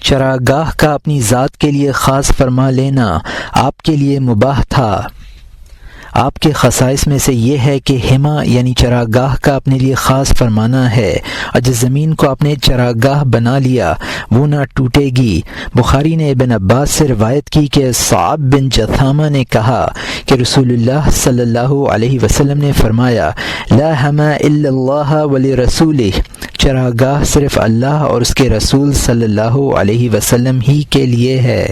چراگاہ کا اپنی ذات کے لیے خاص فرما لینا آپ کے لیے مباح تھا۔ آپ کے خصائص میں سے یہ ہے کہ حما یعنی چراگاہ کا اپنے لیے خاص فرمانا ہے، اور جس زمین کو آپ نے چراگاہ بنا لیا وہ نہ ٹوٹے گی۔ بخاری نے ابن عباس سے روایت کی کہ صعب بن جثامہ نے کہا کہ رسول اللہ صلی اللہ علیہ وسلم نے فرمایا، لا حما الا اللہ ولرسولہ، چراگاہ صرف اللہ اور اس کے رسول صلی اللہ علیہ وسلم ہی کے لیے ہے،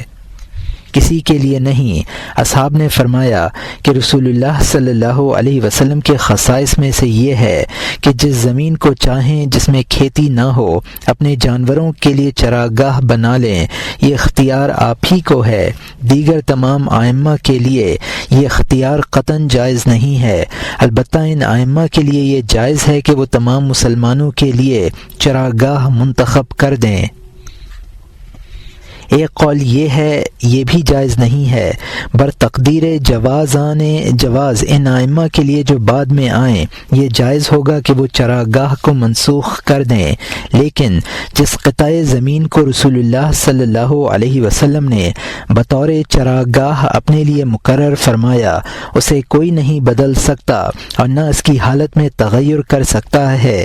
کسی کے لیے نہیں۔ اصحاب نے فرمایا کہ رسول اللہ صلی اللہ علیہ وسلم کے خصائص میں سے یہ ہے کہ جس زمین کو چاہیں جس میں کھیتی نہ ہو اپنے جانوروں کے لیے چراگاہ بنا لیں، یہ اختیار آپ ہی کو ہے۔ دیگر تمام ائمہ کے لیے یہ اختیار قطعاً جائز نہیں ہے، البتہ ان ائمہ کے لیے یہ جائز ہے کہ وہ تمام مسلمانوں کے لیے چراگاہ منتخب کر دیں۔ ایک قول یہ ہے یہ بھی جائز نہیں ہے، بر تقدیر جواز ان ائمہ کے لیے جو بعد میں آئیں یہ جائز ہوگا کہ وہ چراگاہ کو منسوخ کر دیں، لیکن جس قطع زمین کو رسول اللہ صلی اللہ علیہ وسلم نے بطور چراگاہ اپنے لیے مقرر فرمایا اسے کوئی نہیں بدل سکتا اور نہ اس کی حالت میں تغیر کر سکتا ہے۔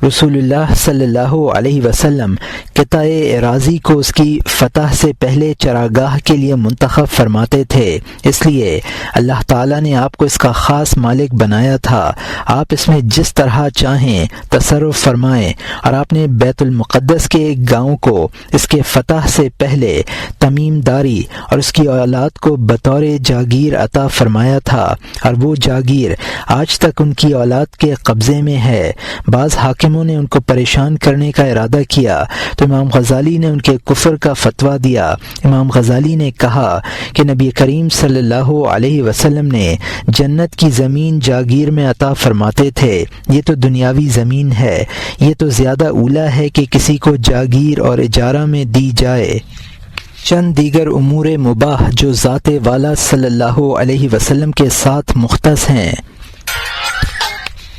رسول اللہ صلی اللہ علیہ وسلم قطع اراضی کو اس کی فتح سے پہلے چراگاہ کے لیے منتخب فرماتے تھے، اس لیے اللہ تعالیٰ نے آپ کو اس کا خاص مالک بنایا تھا۔ آپ اس میں جس طرح چاہیں تصرف فرمائیں، اور آپ نے بیت المقدس کے ایک گاؤں کو اس کے فتح سے پہلے تمیم داری اور اس کی اولاد کو بطور جاگیر عطا فرمایا تھا، اور وہ جاگیر آج تک ان کی اولاد کے قبضے میں ہے۔ بعض حاکموں نے ان کو پریشان کرنے کا ارادہ کیا تو امام غزالی نے ان کے کفر کا فتویٰ دیا۔ امام غزالی نے کہا کہ نبی کریم صلی اللہ علیہ وسلم نے جنت کی زمین جاگیر میں عطا فرماتے تھے، یہ تو دنیاوی زمین ہے، یہ تو زیادہ اولیٰ ہے کہ کسی کو جاگیر اور اجارہ میں دی جائے۔ چند دیگر امور مباح جو ذات والا صلی اللہ علیہ وسلم کے ساتھ مختص ہیں۔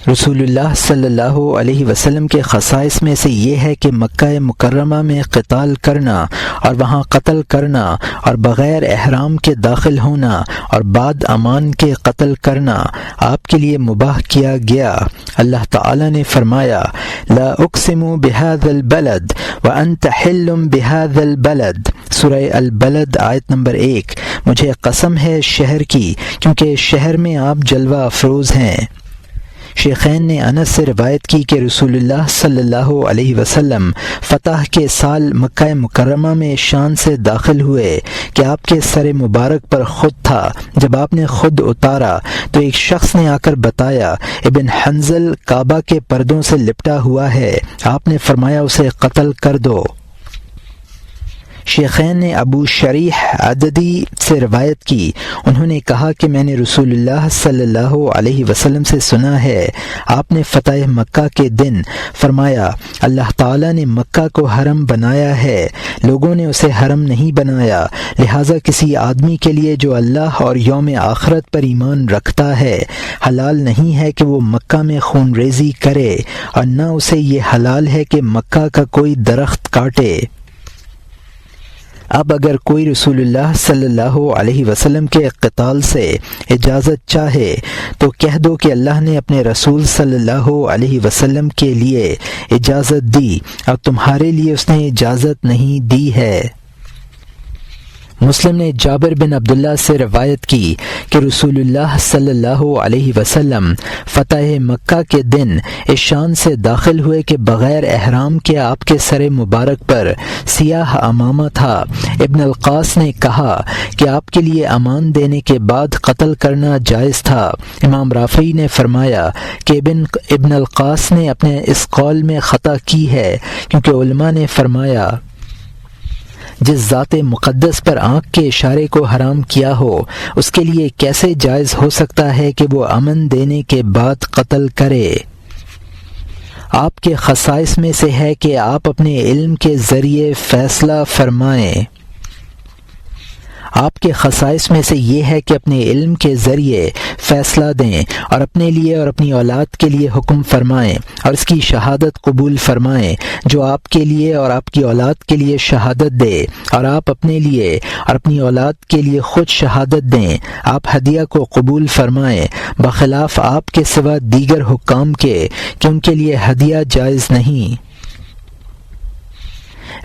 رسول اللہ صلی اللہ علیہ وسلم کے خصائص میں سے یہ ہے کہ مکہ مکرمہ میں قتال کرنا اور وہاں قتل کرنا اور بغیر احرام کے داخل ہونا اور بعد امان کے قتل کرنا آپ کے لیے مباح کیا گیا۔ اللہ تعالی نے فرمایا، لا اقسم بهذا البلد وانت حل بهذا البلد، سورہ البلد آیت نمبر 1۔ مجھے قسم ہے شہر کی کیونکہ شہر میں آپ جلوہ افروز ہیں۔ شیخین نے انس سے روایت کی کہ رسول اللہ صلی اللہ علیہ وسلم فتح کے سال مکہ مکرمہ میں شان سے داخل ہوئے کہ آپ کے سر مبارک پر خود تھا۔ جب آپ نے خود اتارا تو ایک شخص نے آ کر بتایا، ابن حنظل کعبہ کے پردوں سے لپٹا ہوا ہے، آپ نے فرمایا اسے قتل کر دو۔ شیخین نے ابو شریح عددی سے روایت کی، انہوں نے کہا کہ میں نے رسول اللہ صلی اللہ علیہ وسلم سے سنا ہے، آپ نے فتح مکہ کے دن فرمایا، اللہ تعالیٰ نے مکہ کو حرم بنایا ہے، لوگوں نے اسے حرم نہیں بنایا، لہٰذا کسی آدمی کے لیے جو اللہ اور یوم آخرت پر ایمان رکھتا ہے حلال نہیں ہے کہ وہ مکہ میں خون ریزی کرے، اور نہ اسے یہ حلال ہے کہ مکہ کا کوئی درخت کاٹے۔ اب اگر کوئی رسول اللہ صلی اللہ علیہ وسلم کے قتال سے اجازت چاہے تو کہہ دو کہ اللہ نے اپنے رسول صلی اللہ علیہ وسلم کے لیے اجازت دی اور تمہارے لیے اس نے اجازت نہیں دی ہے۔ مسلم نے جابر بن عبداللہ سے روایت کی کہ رسول اللہ صلی اللہ علیہ وسلم فتح مکہ کے دن اس شان سے داخل ہوئے کہ بغیر احرام کے آپ کے سر مبارک پر سیاہ امامہ تھا۔ ابن القاص نے کہا کہ آپ کے لیے امان دینے کے بعد قتل کرنا جائز تھا۔ امام رافعی نے فرمایا کہ ابن القاص نے اپنے اس قول میں خطا کی ہے، کیونکہ علماء نے فرمایا جس ذات مقدس پر آنکھ کے اشارے کو حرام کیا ہو اس کے لیے کیسے جائز ہو سکتا ہے کہ وہ امن دینے کے بعد قتل کرے۔ آپ کے خصائص میں سے ہے کہ آپ اپنے علم کے ذریعے فیصلہ فرمائیں۔ آپ کے خصائص میں سے یہ ہے کہ اپنے علم کے ذریعے فیصلہ دیں اور اپنے لیے اور اپنی اولاد کے لیے حکم فرمائیں اور اس کی شہادت قبول فرمائیں جو آپ کے لیے اور آپ کی اولاد کے لیے شہادت دے، اور آپ اپنے لیے اور اپنی اولاد کے لیے خود شہادت دیں۔ آپ ہدیہ کو قبول فرمائیں بخلاف آپ کے سوا دیگر حکام کے کہ ان کے لیے ہدیہ جائز نہیں۔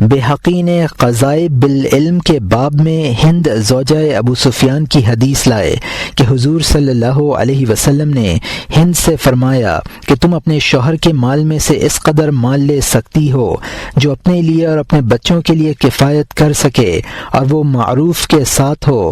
بحقی نے قضائے بالعلم کے باب میں ہند زوجہ ابو سفیان کی حدیث لائے کہ حضور صلی اللہ علیہ وسلم نے ہند سے فرمایا کہ تم اپنے شوہر کے مال میں سے اس قدر مال لے سکتی ہو جو اپنے لیے اور اپنے بچوں کے لیے کفایت کر سکے اور وہ معروف کے ساتھ ہو۔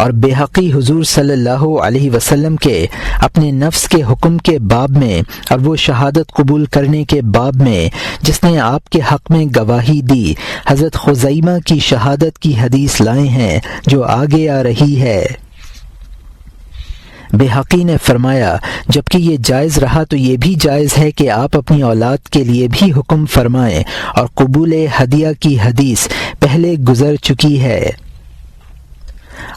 اور بحقی حضور صلی اللہ علیہ وسلم کے اپنے نفس کے حکم کے باب میں اور وہ شہادت قبول کرنے کے باب میں جس نے آپ کے حق میں گواہی دی حضرت خزیمہ کی شہادت کی حدیث لائے ہیں جو آگے آ رہی ہے۔ بحقی نے فرمایا جبکہ یہ جائز رہا تو یہ بھی جائز ہے کہ آپ اپنی اولاد کے لیے بھی حکم فرمائیں، اور قبول ہدیہ کی حدیث پہلے گزر چکی ہے۔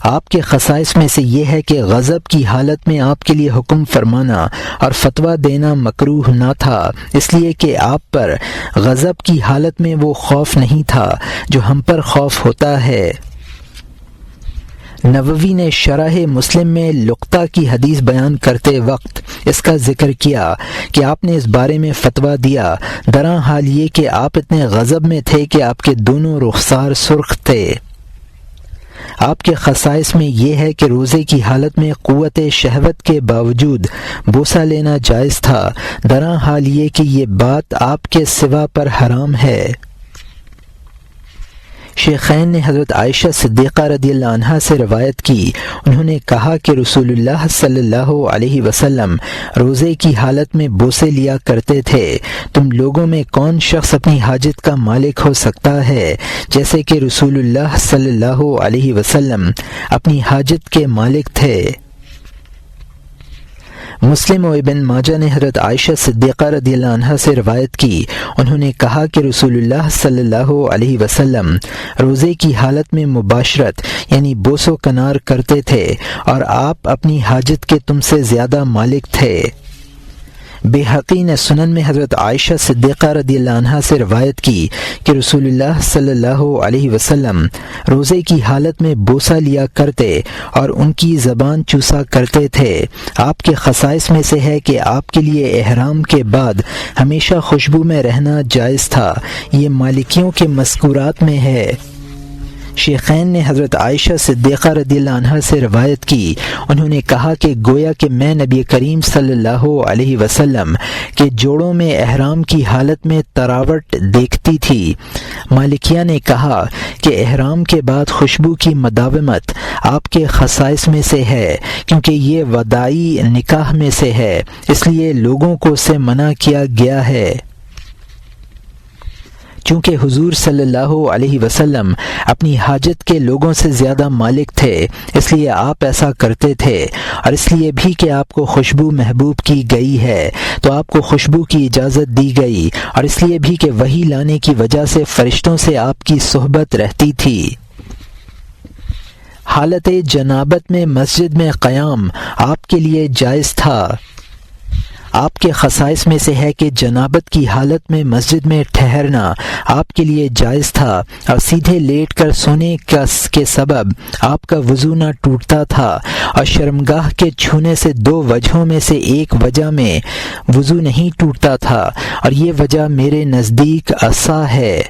آپ کے خصائص میں سے یہ ہے کہ غضب کی حالت میں آپ کے لیے حکم فرمانا اور فتویٰ دینا مکروہ نہ تھا، اس لیے کہ آپ پر غضب کی حالت میں وہ خوف نہیں تھا جو ہم پر خوف ہوتا ہے۔ نووی نے شرح مسلم میں لقطہ کی حدیث بیان کرتے وقت اس کا ذکر کیا کہ آپ نے اس بارے میں فتویٰ دیا، درا حال یہ کہ آپ اتنے غضب میں تھے کہ آپ کے دونوں رخسار سرخ تھے۔ آپ کے خصائص میں یہ ہے کہ روزے کی حالت میں قوت شہوت کے باوجود بوسہ لینا جائز تھا، درا حال یہ کہ یہ بات آپ کے سوا پر حرام ہے۔ شیخین نے حضرت عائشہ صدیقہ رضی اللہ عنہا سے روایت کی، انہوں نے کہا کہ رسول اللہ صلی اللہ علیہ وسلم روزے کی حالت میں بوسے لیا کرتے تھے۔ تم لوگوں میں کون شخص اپنی حاجت کا مالک ہو سکتا ہے جیسے کہ رسول اللہ صلی اللہ علیہ وسلم اپنی حاجت کے مالک تھے۔ مسلم و ابن ماجہ نے حضرت عائشہ صدیقہ رضی اللہ عنہا سے روایت کی، انہوں نے کہا کہ رسول اللہ صلی اللہ علیہ وسلم روزے کی حالت میں مباشرت یعنی بوس و کنار کرتے تھے اور آپ اپنی حاجت کے تم سے زیادہ مالک تھے۔ بحقی نے سنن میں حضرت عائشہ صدیقہ رضی اللہ عنہا سے روایت کی کہ رسول اللہ صلی اللہ علیہ وسلم روزے کی حالت میں بوسہ لیا کرتے اور ان کی زبان چوسا کرتے تھے۔ آپ کے خصائص میں سے ہے کہ آپ کے لیے احرام کے بعد ہمیشہ خوشبو میں رہنا جائز تھا، یہ مالکیوں کے مذکورات میں ہے۔ شیخین نے حضرت عائشہ صدیقہ رضی اللہ عنہا سے روایت کی، انہوں نے کہا کہ گویا کہ میں نبی کریم صلی اللہ علیہ وسلم کے جوڑوں میں احرام کی حالت میں تراوٹ دیکھتی تھی۔ مالکیہ نے کہا کہ احرام کے بعد خوشبو کی مداومت آپ کے خصائص میں سے ہے کیونکہ یہ وداعی نکاح میں سے ہے، اس لیے لوگوں کو اس سے منع کیا گیا ہے۔ چونکہ حضور صلی اللہ علیہ وسلم اپنی حاجت کے لوگوں سے زیادہ مالک تھے، اس لیے آپ ایسا کرتے تھے، اور اس لیے بھی کہ آپ کو خوشبو محبوب کی گئی ہے تو آپ کو خوشبو کی اجازت دی گئی، اور اس لیے بھی کہ وحی لانے کی وجہ سے فرشتوں سے آپ کی صحبت رہتی تھی۔ حالت جنابت میں مسجد میں قیام آپ کے لیے جائز تھا۔ آپ کے خصائص میں سے ہے کہ جنابت کی حالت میں مسجد میں ٹھہرنا آپ کے لیے جائز تھا، اور سیدھے لیٹ کر سونے کے سبب آپ کا وضو نہ ٹوٹتا تھا، اور شرمگاہ کے چھونے سے دو وجہوں میں سے ایک وجہ میں وضو نہیں ٹوٹتا تھا، اور یہ وجہ میرے نزدیک عصا ہے۔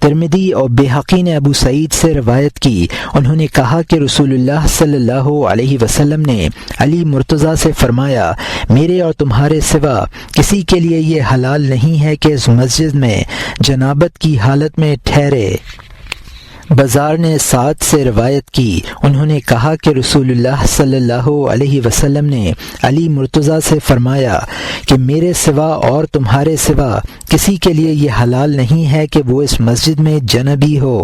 ترمذی اور بحقی نے ابو سعید سے روایت کی، انہوں نے کہا کہ رسول اللہ صلی اللہ علیہ وسلم نے علی مرتضیٰ سے فرمایا، میرے اور تمہارے سوا کسی کے لیے یہ حلال نہیں ہے کہ اس مسجد میں جنابت کی حالت میں ٹھہرے۔ بزار نے سعد سے روایت کی، انہوں نے کہا کہ رسول اللہ صلی اللہ علیہ وسلم نے علی مرتضیٰ سے فرمایا کہ میرے سوا اور تمہارے سوا کسی کے لیے یہ حلال نہیں ہے کہ وہ اس مسجد میں جنبی ہو۔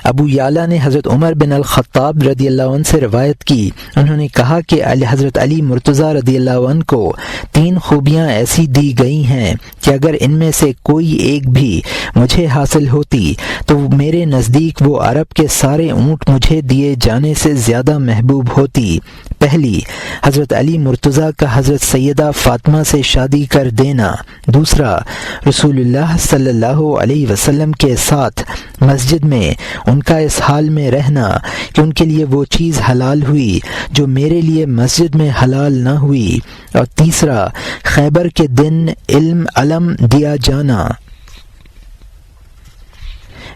ابو یعلا نے حضرت عمر بن الخطاب رضی اللہ عنہ سے روایت کی، انہوں نے کہا کہ حضرت علی مرتضیٰ رضی اللہ عنہ کو 3 خوبیاں ایسی دی گئی ہیں کہ اگر ان میں سے کوئی ایک بھی مجھے حاصل ہوتی تو میرے نزدیک وہ عرب کے سارے اونٹ مجھے دیے جانے سے زیادہ محبوب ہوتی۔ پہلی، حضرت علی مرتضیٰ کا حضرت سیدہ فاطمہ سے شادی کر دینا۔ دوسرا، رسول اللہ صلی اللہ علیہ وسلم کے ساتھ مسجد میں ان کا اس حال میں رہنا کہ ان کے لیے وہ چیز حلال ہوئی جو میرے لیے مسجد میں حلال نہ ہوئی۔ اور تیسرا، خیبر کے دن علم دیا جانا۔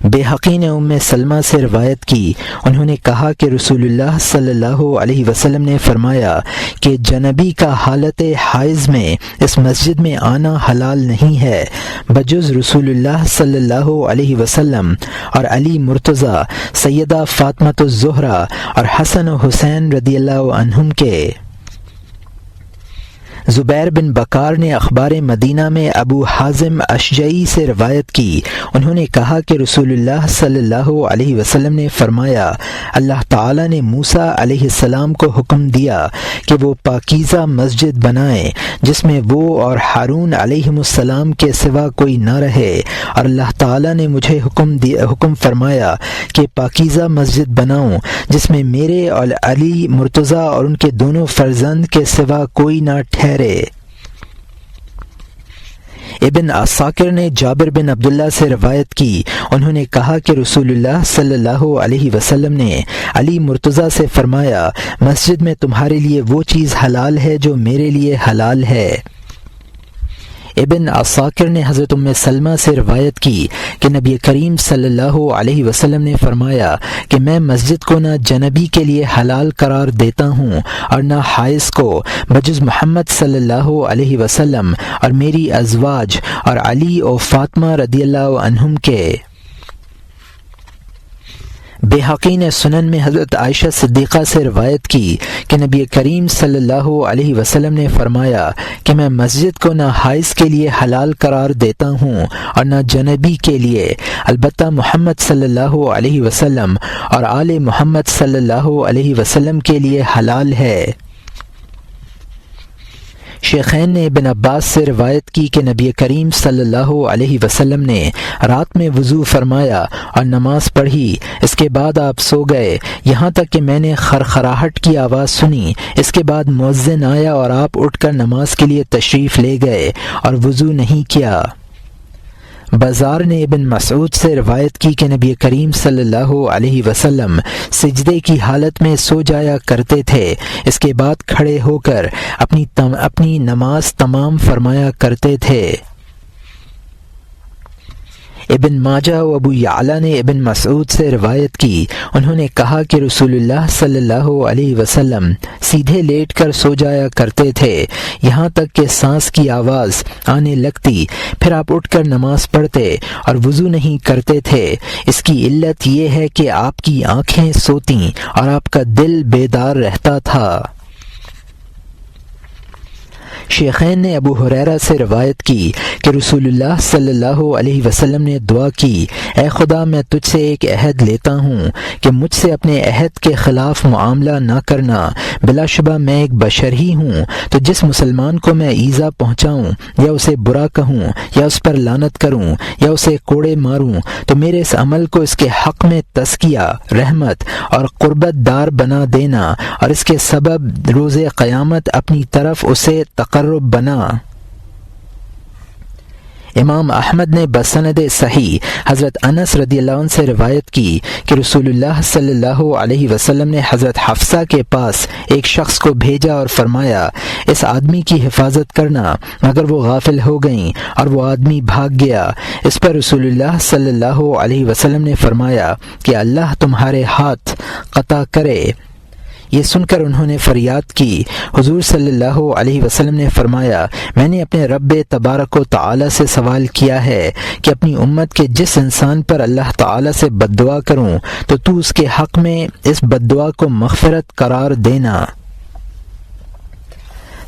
بیہقی نے ام سلمہ سے روایت کی، انہوں نے کہا کہ رسول اللہ صلی اللہ علیہ وسلم نے فرمایا کہ جنبی کا حالت حائض میں اس مسجد میں آنا حلال نہیں ہے بجز رسول اللہ صلی اللہ علیہ وسلم اور علی مرتضیٰ، سیدہ فاطمۃ الزہرا اور حسن و حسین رضی اللہ عنہم کے۔ زبیر بن بکار نے اخبار مدینہ میں ابو حازم اشجعی سے روایت کی، انہوں نے کہا کہ رسول اللہ صلی اللہ علیہ وسلم نے فرمایا، اللہ تعالی نے موسیٰ علیہ السلام کو حکم دیا کہ وہ پاکیزہ مسجد بنائیں جس میں وہ اور ہارون علیہ السلام کے سوا کوئی نہ رہے، اور اللہ تعالی نے مجھے حکم فرمایا کہ پاکیزہ مسجد بناؤں جس میں میرے اور علی مرتضیٰ اور ان کے دونوں فرزند کے سوا کوئی نہ ٹھہرے۔ ابن عساکر نے جابر بن عبداللہ سے روایت کی، انہوں نے کہا کہ رسول اللہ صلی اللہ علیہ وسلم نے علی مرتضیٰ سے فرمایا، مسجد میں تمہارے لیے وہ چیز حلال ہے جو میرے لیے حلال ہے۔ ابن عساکر نے حضرت ام سلمہ سے روایت کی کہ نبی کریم صلی اللہ علیہ وسلم نے فرمایا کہ میں مسجد کو نہ جنبی کے لیے حلال قرار دیتا ہوں اور نہ حائض کو بجز محمد صلی اللہ علیہ وسلم اور میری ازواج اور علی و فاطمہ رضی اللہ عنہم کے۔ بیہقی نے سنن میں حضرت عائشہ صدیقہ سے روایت کی کہ نبی کریم صلی اللہ علیہ وسلم نے فرمایا کہ میں مسجد کو نہ حائض کے لیے حلال قرار دیتا ہوں اور نہ جنبی کے لیے، البتہ محمد صلی اللہ علیہ وسلم اور آل محمد صلی اللہ علیہ وسلم کے لیے حلال ہے۔ شیخین نے ابن عباس سے روایت کی کہ نبی کریم صلی اللہ علیہ وسلم نے رات میں وضو فرمایا اور نماز پڑھی، اس کے بعد آپ سو گئے یہاں تک کہ میں نے خرخراہٹ کی آواز سنی، اس کے بعد مؤذن آیا اور آپ اٹھ کر نماز کے لیے تشریف لے گئے اور وضو نہیں کیا۔ بازار نے ابن مسعود سے روایت کی کہ نبی کریم صلی اللہ علیہ وسلم سجدے کی حالت میں سو جایا کرتے تھے، اس کے بعد کھڑے ہو کر اپنی نماز تمام فرمایا کرتے تھے۔ ابن ماجہ و ابو یعلا نے ابن مسعود سے روایت کی، انہوں نے کہا کہ رسول اللہ صلی اللہ علیہ وسلم سیدھے لیٹ کر سو جایا کرتے تھے یہاں تک کہ سانس کی آواز آنے لگتی، پھر آپ اٹھ کر نماز پڑھتے اور وضو نہیں کرتے تھے۔ اس کی علت یہ ہے کہ آپ کی آنکھیں سوتیں اور آپ کا دل بیدار رہتا تھا۔ شیخین نے ابو ہریرہ سے روایت کی کہ رسول اللہ صلی اللہ علیہ وسلم نے دعا کی، اے خدا میں تجھ سے ایک عہد لیتا ہوں کہ مجھ سے اپنے عہد کے خلاف معاملہ نہ کرنا، بلا شبہ میں ایک بشر ہی ہوں، تو جس مسلمان کو میں ایذا پہنچاؤں یا اسے برا کہوں یا اس پر لعنت کروں یا اسے کوڑے ماروں تو میرے اس عمل کو اس کے حق میں تزکیہ، رحمت اور قربت دار بنا دینا اور اس کے سبب روز قیامت اپنی طرف اسے تقرب بنا۔ امام احمد نے بسند صحیح حضرت انس رضی اللہ عنہ سے روایت کی کہ رسول اللہ صلی اللہ علیہ وسلم نے حضرت حفصہ کے پاس ایک شخص کو بھیجا اور فرمایا، اس آدمی کی حفاظت کرنا مگر وہ غافل ہو گئیں اور وہ آدمی بھاگ گیا۔ اس پر رسول اللہ صلی اللہ علیہ وسلم نے فرمایا کہ اللہ تمہارے ہاتھ قطع کرے۔ یہ سن کر انہوں نے فریاد کی۔ حضور صلی اللہ علیہ وسلم نے فرمایا، میں نے اپنے رب تبارک و تعالی سے سوال کیا ہے کہ اپنی امت کے جس انسان پر اللہ تعالی سے بد دعا کروں تو تو اس کے حق میں اس بد دعا کو مغفرت قرار دینا۔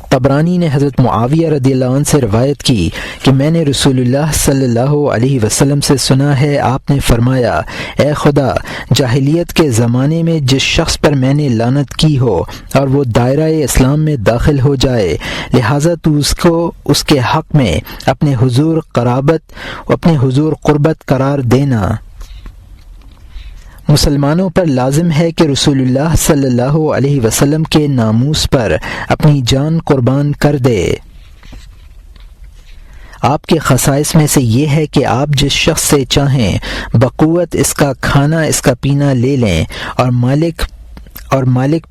طبرانی نے حضرت معاویہ رضی اللہ عنہ سے روایت کی کہ میں نے رسول اللہ صلی اللہ علیہ وسلم سے سنا ہے، آپ نے فرمایا، اے خدا، جاہلیت کے زمانے میں جس شخص پر میں نے لعنت کی ہو اور وہ دائرہ اسلام میں داخل ہو جائے، لہٰذا تو اس کو اس کے حق میں اپنے حضور قربت قرار دینا۔ مسلمانوں پر لازم ہے کہ رسول اللہ صلی اللہ علیہ وسلم کے ناموس پر اپنی جان قربان کر دے۔ آپ کے خصائص میں سے یہ ہے کہ آپ جس شخص سے چاہیں بقوت اس کا کھانا اس کا پینا لے لیں، اور مالک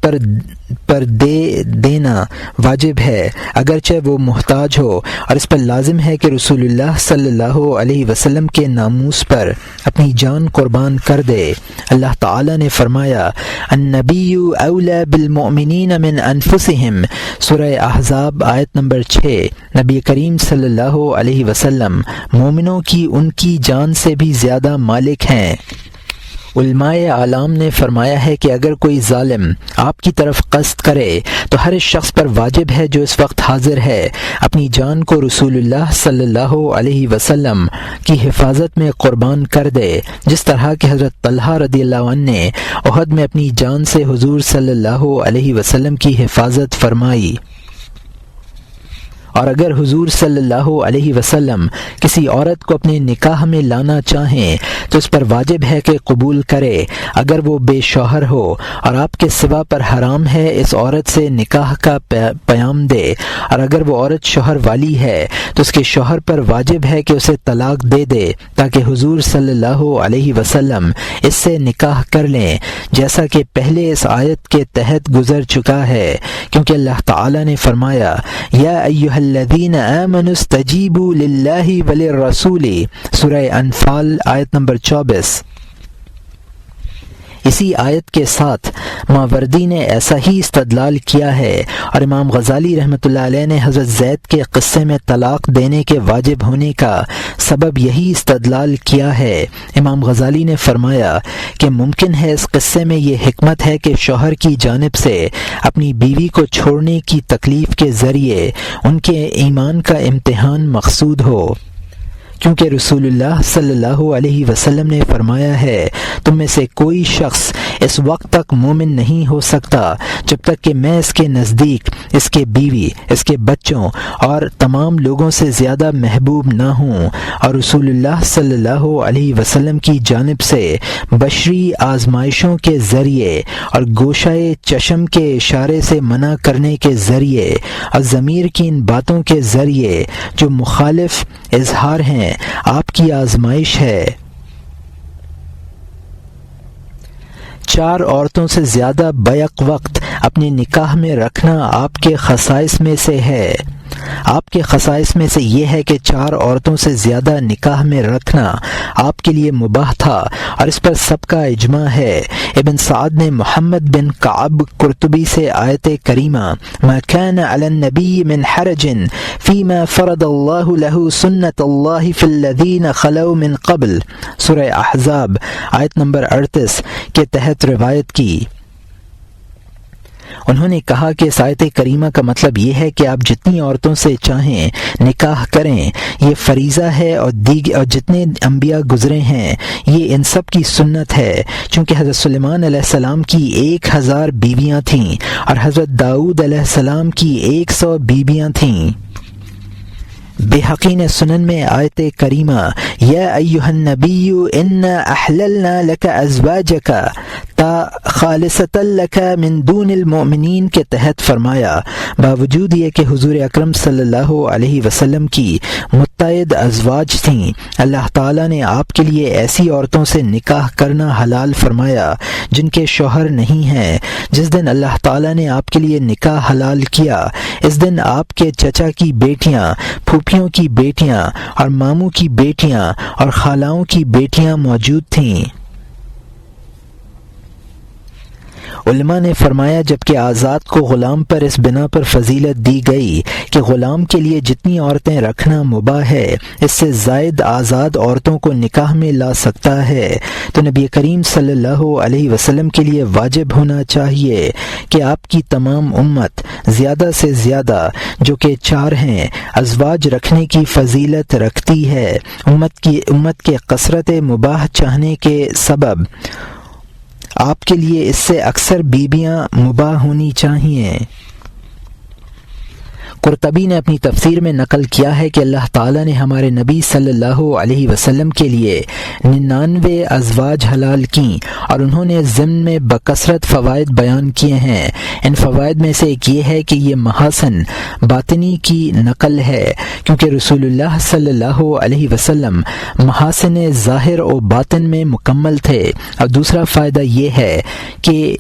پر دینا واجب ہے اگرچہ وہ محتاج ہو، اور اس پر لازم ہے کہ رسول اللہ صلی اللہ علیہ وسلم کے ناموس پر اپنی جان قربان کر دے۔ اللہ تعالی نے فرمایا، النبی اولی بالمؤمنین من انفسہم، سورہ احزاب آیت نمبر 6۔ نبی کریم صلی اللہ علیہ وسلم مومنوں کی ان کی جان سے بھی زیادہ مالک ہیں۔ علماء اعلام نے فرمایا ہے کہ اگر کوئی ظالم آپ کی طرف قصد کرے تو ہر اس شخص پر واجب ہے جو اس وقت حاضر ہے اپنی جان کو رسول اللہ صلی اللہ علیہ وسلم کی حفاظت میں قربان کر دے، جس طرح کہ حضرت طلحہ رضی اللہ عنہ نے احد میں اپنی جان سے حضور صلی اللہ علیہ وسلم کی حفاظت فرمائی۔ اور اگر حضور صلی اللہ علیہ وسلم کسی عورت کو اپنے نکاح میں لانا چاہیں تو اس پر واجب ہے کہ قبول کرے، اگر وہ بے شوہر ہو اور آپ کے سوا پر حرام ہے اس عورت سے نکاح کا پیام دے، اور اگر وہ عورت شوہر والی ہے تو اس کے شوہر پر واجب ہے کہ اسے طلاق دے دے تاکہ حضور صلی اللہ علیہ وسلم اس سے نکاح کر لیں، جیسا کہ پہلے اس آیت کے تحت گزر چکا ہے، کیونکہ اللہ تعالی نے فرمایا، یا ایھا الذین آمنوا استجیبوا للہ وللرسول، سورہ انفال آیت نمبر 24۔ اسی آیت کے ساتھ ماوردی نے ایسا ہی استدلال کیا ہے، اور امام غزالی رحمۃ اللہ علیہ نے حضرت زید کے قصے میں طلاق دینے کے واجب ہونے کا سبب یہی استدلال کیا ہے۔ امام غزالی نے فرمایا کہ ممکن ہے اس قصے میں یہ حکمت ہے کہ شوہر کی جانب سے اپنی بیوی کو چھوڑنے کی تکلیف کے ذریعے ان کے ایمان کا امتحان مقصود ہو، کیونکہ رسول اللہ صلی اللہ علیہ وسلم نے فرمایا ہے، تم میں سے کوئی شخص اس وقت تک مومن نہیں ہو سکتا جب تک کہ میں اس کے نزدیک اس کے بیوی، اس کے بچوں اور تمام لوگوں سے زیادہ محبوب نہ ہوں، اور رسول اللہ صلی اللہ علیہ وسلم کی جانب سے بشری آزمائشوں کے ذریعے اور گوشۂ چشم کے اشارے سے منع کرنے کے ذریعے اور ضمیر کی ان باتوں کے ذریعے جو مخالف اظہار ہیں آپ کی آزمائش ہے۔ 4 عورتوں سے زیادہ بیک وقت اپنے نکاح میں رکھنا آپ کے خصائص میں سے ہے۔ آپ کے خصائص میں سے یہ ہے کہ 4 عورتوں سے زیادہ نکاح میں رکھنا آپ کے لیے مباح تھا، اور اس پر سب کا اجماع ہے۔ ابن سعد نے محمد بن کعب قرطبی سے آیت کریمہ ما كان على النبي من حرج فيما فرض الله له سنة الله في الذين خلوا من قبل، سورہ احزاب آیت نمبر 38 کے تحت روایت کی۔ انہوں نے کہا کہ اس آیت کریمہ کا مطلب یہ ہے کہ آپ جتنی عورتوں سے چاہیں نکاح کریں، یہ فریضہ ہے، اور جتنے انبیاء گزرے ہیں یہ ان سب کی سنت ہے، چونکہ حضرت سلیمان علیہ السلام کی 1000 بیویاں تھیں اور حضرت داؤد علیہ السلام کی 100 بیویاں تھیں۔ بحقی نے سنن میں آیت کریمہ یا ایھا النبی انا احللنا لک ازواجک تا خالصۃ لک من دون المؤمنین کے تحت فرمایا، باوجود یہ کہ حضور اکرم صلی اللہ علیہ وسلم کی متعدد ازواج تھیں، اللہ تعالیٰ نے آپ کے لیے ایسی عورتوں سے نکاح کرنا حلال فرمایا جن کے شوہر نہیں ہیں۔ جس دن اللہ تعالیٰ نے آپ کے لیے نکاح حلال کیا، اس دن آپ کے چچا کی بیٹیاں، پھوپھیوں کی بیٹیاں اور ماموں کی بیٹیاں اور خالاؤں کی بیٹیاں موجود تھیں۔ علماء نے فرمایا جبکہ آزاد کو غلام پر اس بنا پر فضیلت دی گئی کہ غلام کے لیے جتنی عورتیں رکھنا مباح ہے اس سے زائد آزاد عورتوں کو نکاح میں لا سکتا ہے، تو نبی کریم صلی اللہ علیہ وسلم کے لیے واجب ہونا چاہیے کہ آپ کی تمام امت زیادہ سے زیادہ جو کہ 4 ہیں ازواج رکھنے کی فضیلت رکھتی ہے۔ امت کے کثرت مباح چاہنے کے سبب آپ کے لیے اس سے اکثر بیویاں مباح ہونی چاہیے۔ قرطبی نے اپنی تفسیر میں نقل کیا ہے کہ اللہ تعالیٰ نے ہمارے نبی صلی اللہ علیہ وسلم کے لیے 99 ازواج حلال کیں اور انہوں نے ضمن میں بکثرت فوائد بیان کیے ہیں۔ ان فوائد میں سے ایک یہ ہے کہ یہ محاسن باطنی کی نقل ہے کیونکہ رسول اللہ صلی اللہ علیہ وسلم محاسن ظاہر و باطن میں مکمل تھے، اور دوسرا فائدہ یہ ہے کہ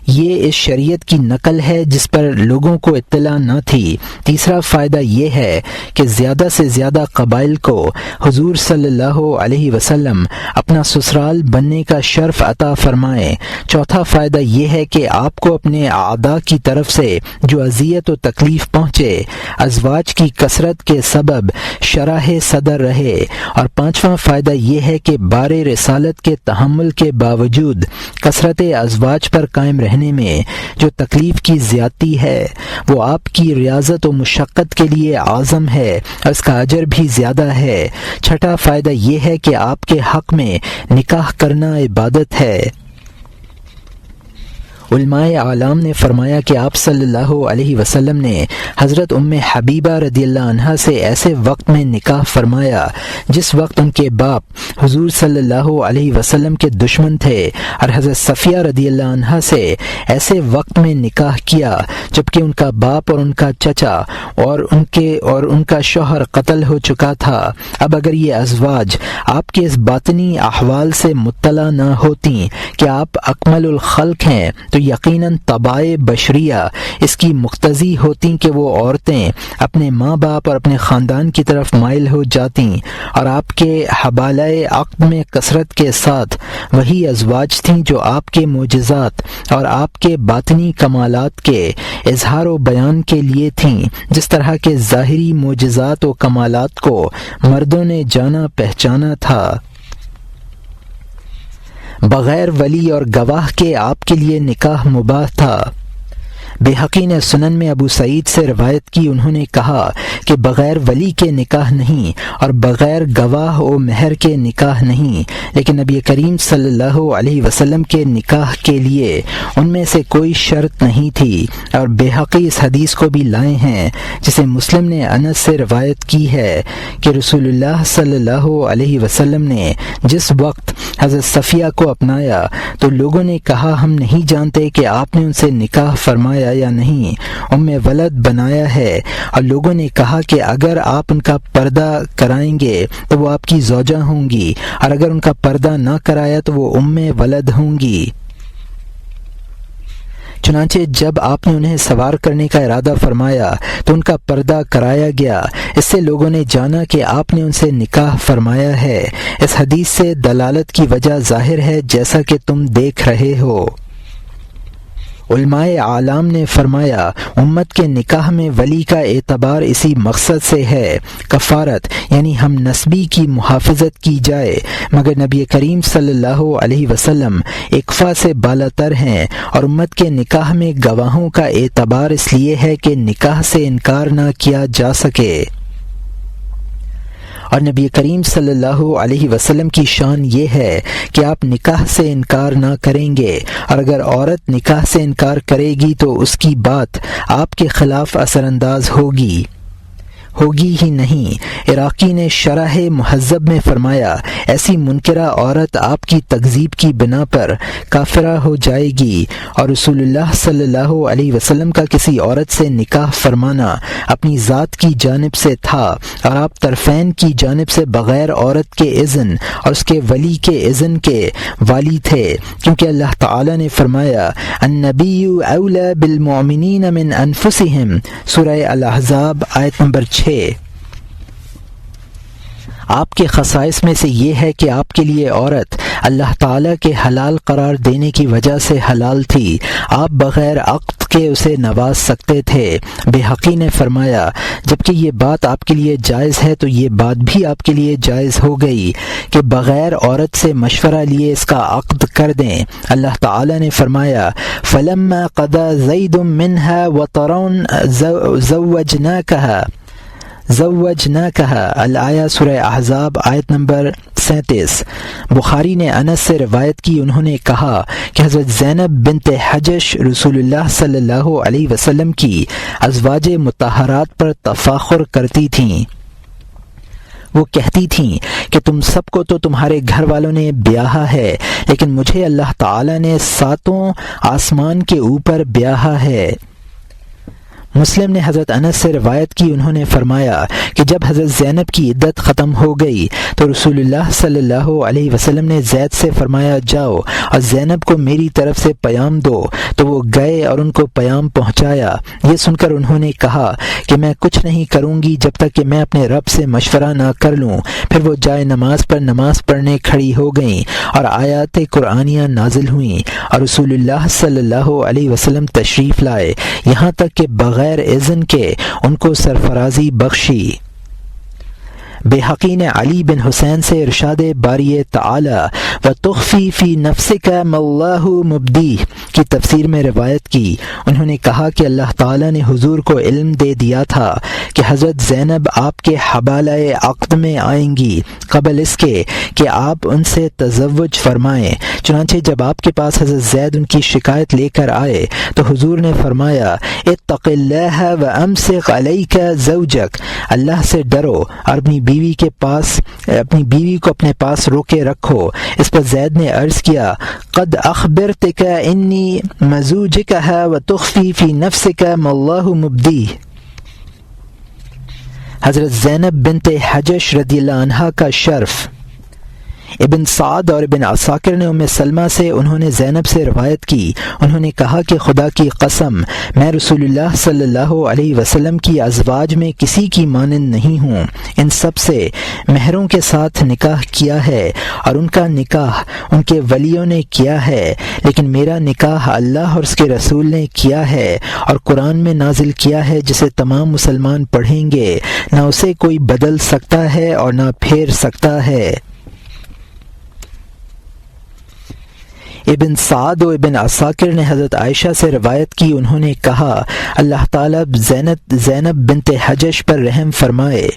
یہ اس شریعت کی نقل ہے جس پر لوگوں کو اطلاع نہ تھی۔ تیسرا فائدہ یہ ہے کہ زیادہ سے زیادہ قبائل کو حضور صلی اللہ علیہ وسلم اپنا سسرال بننے کا شرف عطا فرمائے۔ چوتھا فائدہ یہ ہے کہ آپ کو اپنے اعداء کی طرف سے جو اذیت و تکلیف پہنچے ازواج کی کثرت کے سبب شرح صدر رہے۔ اور پانچواں فائدہ یہ ہے کہ بار رسالت کے تحمل کے باوجود کثرت ازواج پر قائم رہنے میں جو تکلیف کی زیادتی ہے وہ آپ کی ریاضت و مشقت کے لیے اعظم ہے اور اس کا اجر بھی زیادہ ہے۔ چھٹا فائدہ یہ ہے کہ آپ کے حق میں نکاح کرنا عبادت ہے۔ علماء اعلام نے فرمایا کہ آپ صلی اللہ علیہ وسلم نے حضرت ام حبیبہ رضی اللہ عنہا سے ایسے وقت میں نکاح فرمایا جس وقت ان کے باپ حضور صلی اللہ علیہ وسلم کے دشمن تھے، اور حضرت صفیہ رضی اللہ عنہا سے ایسے وقت میں نکاح کیا جبکہ ان کا باپ اور ان کا چچا اور ان کا شوہر قتل ہو چکا تھا۔ اب اگر یہ ازواج آپ کے اس باطنی احوال سے مطلع نہ ہوتی کہ آپ اکمل الخلق ہیں تو یقیناً طباع بشریہ اس کی مقتضی ہوتی کہ وہ عورتیں اپنے ماں باپ اور اپنے خاندان کی طرف مائل ہو جاتیں، اور آپ کے حوالہ عقد میں کثرت کے ساتھ وہی ازواج تھیں جو آپ کے معجزات اور آپ کے باطنی کمالات کے اظہار و بیان کے لیے تھیں، جس طرح کے ظاہری معجزات و کمالات کو مردوں نے جانا پہچانا تھا۔ بغیر ولی اور گواہ کے آپ کے لیے نکاح مباح تھا۔ بیہقی نے سنن میں ابو سعید سے روایت کی، انہوں نے کہا کہ بغیر ولی کے نکاح نہیں اور بغیر گواہ و مہر کے نکاح نہیں، لیکن نبی کریم صلی اللہ علیہ وسلم کے نکاح کے لیے ان میں سے کوئی شرط نہیں تھی۔ اور بیہقی اس حدیث کو بھی لائے ہیں جسے مسلم نے انس سے روایت کی ہے کہ رسول اللہ صلی اللہ علیہ وسلم نے جس وقت حضرت صفیہ کو اپنایا تو لوگوں نے کہا ہم نہیں جانتے کہ آپ نے ان سے نکاح فرمایا یا نہیں، ام ولد بنایا ہے، اور لوگوں نے کہا کہ اگر آپ ان کا پردہ کرائیں گے تو وہ آپ کی زوجہ ہوں گی، اور اگر ان کا پردہ نہ کرایا تو وہ ام ولد ہوں گی۔ چنانچہ جب آپ نے انہیں سوار کرنے کا ارادہ فرمایا تو ان کا پردہ کرایا گیا، اس سے لوگوں نے جانا کہ آپ نے ان سے نکاح فرمایا ہے۔ اس حدیث سے دلالت کی وجہ ظاہر ہے جیسا کہ تم دیکھ رہے ہو۔ علماء اعلام نے فرمایا امت کے نکاح میں ولی کا اعتبار اسی مقصد سے ہے کفارت، یعنی ہم نسبی کی محافظت کی جائے، مگر نبی کریم صلی اللہ علیہ وسلم اکفا سے بالاتر ہیں، اور امت کے نکاح میں گواہوں کا اعتبار اس لیے ہے کہ نکاح سے انکار نہ کیا جا سکے۔ اور نبی کریم صلی اللہ علیہ وسلم کی شان یہ ہے کہ آپ نکاح سے انکار نہ کریں گے، اور اگر عورت نکاح سے انکار کرے گی تو اس کی بات آپ کے خلاف اثر انداز ہوگی ہی نہیں۔ عراقی نے شرح مہذب میں فرمایا ایسی منکرہ عورت آپ کی تکذیب کی بنا پر کافرہ ہو جائے گی، اور رسول اللہ صلی اللہ علیہ وسلم کا کسی عورت سے نکاح فرمانا اپنی ذات کی جانب سے تھا، اور آپ طرفین کی جانب سے بغیر عورت کے اذن اور اس کے ولی کے اذن کے والی تھے، کیونکہ اللہ تعالی نے فرمایا النبی اولی بالمؤمنین من انفسہم، سورہ الاحزاب آیت نمبر 6۔ آپ کے خصائص میں سے یہ ہے کہ آپ کے لیے عورت اللہ تعالیٰ کے حلال قرار دینے کی وجہ سے حلال تھی، آپ بغیر عقد کے اسے نواز سکتے تھے۔ بحقی نے فرمایا جبکہ یہ بات آپ کے لیے جائز ہے تو یہ بات بھی آپ کے لیے جائز ہو گئی کہ بغیر عورت سے مشورہ لیے اس کا عقد کر دیں۔ اللہ تعالیٰ نے فرمایا فَلَمَّا قَضَى زَيْدٌ مِّنْهَا وَطَرًا زوجناکہا الآیہ سورہ احزاب آیت نمبر 37۔ بخاری نے انس سے روایت کی، انہوں نے کہا کہ حضرت زینب بنت حجش رسول اللہ صلی اللہ علیہ وسلم کی ازواج مطہرات پر تفاخر کرتی تھیں۔ وہ کہتی تھیں کہ تم سب کو تو تمہارے گھر والوں نے بیاہا ہے، لیکن مجھے اللہ تعالیٰ نے 7 آسمان کے اوپر بیاہا ہے۔ مسلم نے حضرت انس سے روایت کی، انہوں نے فرمایا کہ جب حضرت زینب کی عدت ختم ہو گئی تو رسول اللہ صلی اللہ علیہ وسلم نے زید سے فرمایا جاؤ اور زینب کو میری طرف سے پیام دو، تو وہ گئے اور ان کو پیام پہنچایا۔ یہ سن کر انہوں نے کہا کہ میں کچھ نہیں کروں گی جب تک کہ میں اپنے رب سے مشورہ نہ کر لوں۔ پھر وہ جائے نماز پر نماز پڑھنے کھڑی ہو گئیں اور آیات قرآنیہ نازل ہوئیں اور رسول اللہ صلی اللہ علیہ وسلم تشریف لائے، یہاں تک کہ بغیر اذن کے ان کو سرفرازی بخشی۔ بحقی نے علی بن حسین سے ارشاد باری تعالی وَتُخْفِي فِي نَفْسِكَ مَا اللَّهُ مُبْدِيهِ کی تفسیر میں روایت کی۔ انہوں نے کہا کہ اللہ تعالیٰ نے حضور کو علم دے دیا تھا کہ حضرت زینب آپ کے حبالہ عقد میں آئیں گی قبل اس کے کہ آپ ان سے تزوج فرمائیں۔ چنانچہ جب آپ کے پاس حضرت زید ان کی شکایت لے کر آئے تو حضور نے فرمایا اتق اللہ وامسک علیک زوجک، اللہ سے ڈرو اور اپنی بیوی کو اپنے پاس روکے رکھو۔ اس پر زید نے عرض کیا قد اخبرتک انی مزوجکہ وتخفی فی نفسک ما اللہ مبدیہ۔ حضرت زینب بنت حجش رضی اللہ عنہا کا شرف۔ ابن سعد اور ابن عساکر نے ام سلمہ سے انہوں نے زینب سے روایت کی، انہوں نے کہا کہ خدا کی قسم میں رسول اللہ صلی اللہ علیہ وسلم کی ازواج میں کسی کی مانند نہیں ہوں، ان سب سے مہروں کے ساتھ نکاح کیا ہے اور ان کا نکاح ان کے ولیوں نے کیا ہے، لیکن میرا نکاح اللہ اور اس کے رسول نے کیا ہے اور قرآن میں نازل کیا ہے جسے تمام مسلمان پڑھیں گے، نہ اسے کوئی بدل سکتا ہے اور نہ پھیر سکتا ہے۔ ابن سعد و ابن عساکر نے حضرت عائشہ سے روایت کی، انہوں نے کہا اللہ تعالیٰ زینب بنت حجش پر رحم فرمائے،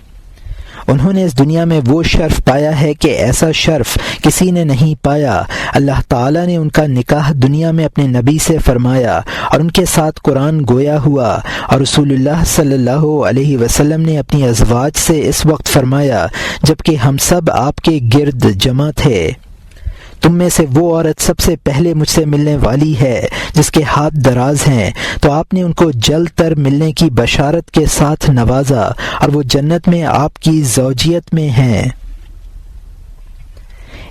انہوں نے اس دنیا میں وہ شرف پایا ہے کہ ایسا شرف کسی نے نہیں پایا۔ اللہ تعالیٰ نے ان کا نکاح دنیا میں اپنے نبی سے فرمایا اور ان کے ساتھ قرآن گویا ہوا، اور رسول اللہ صلی اللہ علیہ وسلم نے اپنی ازواج سے اس وقت فرمایا جبکہ ہم سب آپ کے گرد جمع تھے، تم میں سے وہ عورت سب سے پہلے مجھ سے ملنے والی ہے جس کے ہاتھ دراز ہیں، تو آپ نے ان کو جلد تر ملنے کی بشارت کے ساتھ نوازا اور وہ جنت میں آپ کی زوجیت میں ہیں۔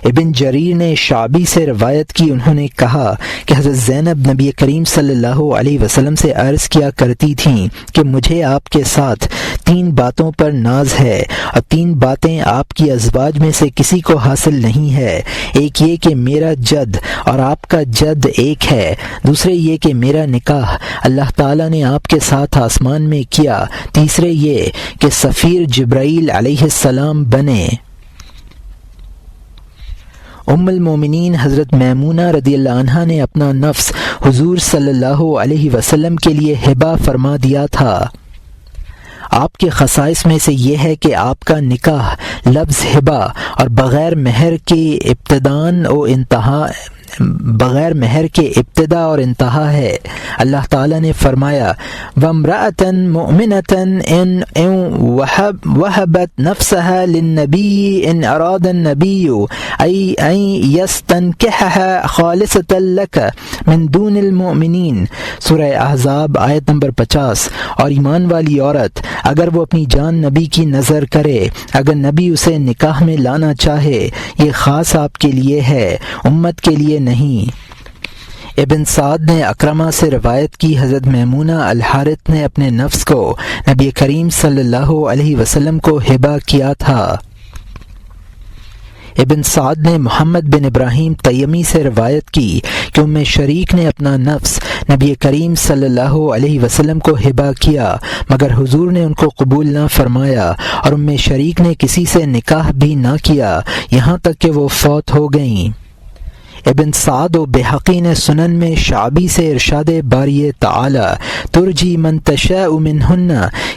ابن جریر نے شعبی سے روایت کی، انہوں نے کہا کہ حضرت زینب نبی کریم صلی اللہ علیہ وسلم سے عرض کیا کرتی تھیں کہ مجھے آپ کے ساتھ 3 باتوں پر ناز ہے اور 3 باتیں آپ کی ازواج میں سے کسی کو حاصل نہیں ہے۔ ایک یہ کہ میرا جد اور آپ کا جد ایک ہے، دوسرے یہ کہ میرا نکاح اللہ تعالیٰ نے آپ کے ساتھ آسمان میں کیا، تیسرے یہ کہ سفیر جبرائیل علیہ السلام بنے۔ ام المومنین حضرت میمونہ رضی اللہ عنہا نے اپنا نفس حضور صلی اللہ علیہ وسلم کے لیے ہبہ فرما دیا تھا۔ آپ کے خصائص میں سے یہ ہے کہ آپ کا نکاح لفظ ہبہ اور بغیر مہر کے ابتدا اور انتہا ہے۔ اللہ تعالیٰ نے فرمایا وَامْرَأَةً مُؤْمِنَةً إِنْ وَهَبَتْ نَفْسَهَا لِلنَّبِيِّ إِنْ أَرَادَ النَّبِيُّ أَن يَسْتَنْكِحَهَا خَالِصَةً لَكَ مِن دُونِ الْمُؤْمِنِينَ سورہ احزاب آیت نمبر 50۔ اور ایمان والی عورت اگر وہ اپنی جان نبی کی نظر کرے، اگر نبی اسے نکاح میں لانا چاہے، یہ خاص آپ کے لیے ہے، امت کے لیے نہیں۔ ابن سعد نے اکرمہ سے روایت کی، حضرت میمونہ الحارث نے اپنے نفس کو نبی کریم صلی اللہ علیہ وسلم کو ہبہ کیا تھا۔ ابن سعد نے محمد بن ابراہیم تیمی سے روایت کی کہ ام شریک نے اپنا نفس نبی کریم صلی اللہ علیہ وسلم کو ہبہ کیا، مگر حضور نے ان کو قبول نہ فرمایا، اور ام شریک نے کسی سے نکاح بھی نہ کیا یہاں تک کہ وہ فوت ہو گئیں۔ ابن سعد و بحقی نے سنن میں شعبی سے ارشاد باری تعالی ترجی من تشاء منہن